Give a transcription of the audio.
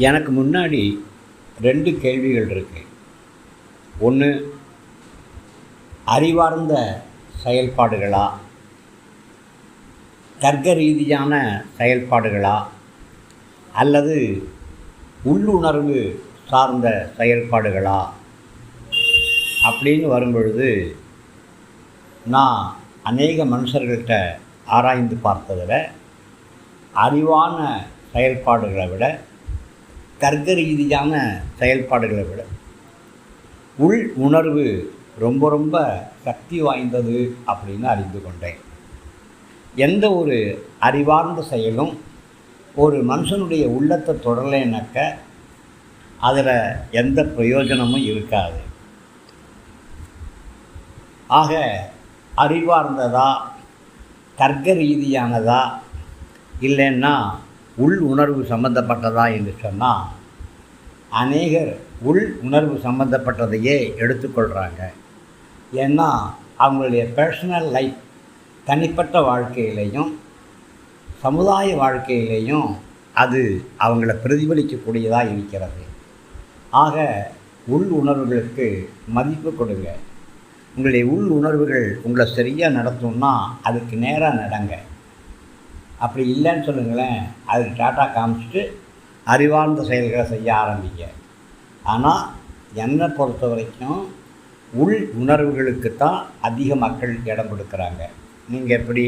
எனக்கு முன்னாடி 2 கேள்விகள் இருக்கு. ஒன்று, அறிவார்ந்த செயல்பாடுகளா, தர்க்க ரீதியான செயல்பாடுகளா, அல்லது உள்ளுணர்வு சார்ந்த செயல்பாடுகளா அப்படின்னு வரும்பொழுது, நான் அநேக மனுஷர்கள்ட்ட ஆராய்ந்து பார்த்ததில் அறிவான செயல்பாடுகளை விட, தர்க்க ரீதியான செயல்பாடுகளை விட உள் உணர்வு ரொம்ப ரொம்ப சக்தி வாய்ந்தது அப்படின்னு அறிந்து கொண்டேன். எந்த ஒரு அறிவார்ந்த செயலும் ஒரு மனுஷனுடைய உள்ளத்தை தொடரலைனாக்க அதில் எந்த பிரயோஜனமும் இருக்காது. ஆக அறிவார்ந்ததா, தர்க்க ரீதியானதா, இல்லைன்னா உள் உணர்வு சம்பந்தப்பட்டதா என்று சொன்னால், அநேகர் உள் உணர்வு சம்பந்தப்பட்டதையே எடுத்துக்கொள்கிறாங்க. ஏன்னா அவங்களுடைய பர்சனல் லைஃப், தனிப்பட்ட வாழ்க்கையிலையும் சமுதாய வாழ்க்கையிலையும் அது அவங்கள பிரதிபலிக்கக்கூடியதாக இருக்கிறது. ஆக உள் உணர்வுகளுக்கு மதிப்பு கொடுங்க. உங்களுடைய உள் உணர்வுகள் உங்களை சரியாக நடத்தணும்னா அதுக்கு நேராக நடங்க. அப்படி இல்லைன்னு சொல்லுங்களேன், அதுக்கு டாட்டா காமிச்சிட்டு அறிவார்ந்த செயல்களை செய்ய ஆரம்பிங்க. ஆனால் என்னை பொறுத்த வரைக்கும் உள் உணர்வுகளுக்கு தான் அதிக மக்கள் இடம் கொடுக்குறாங்க. நீங்கள் எப்படி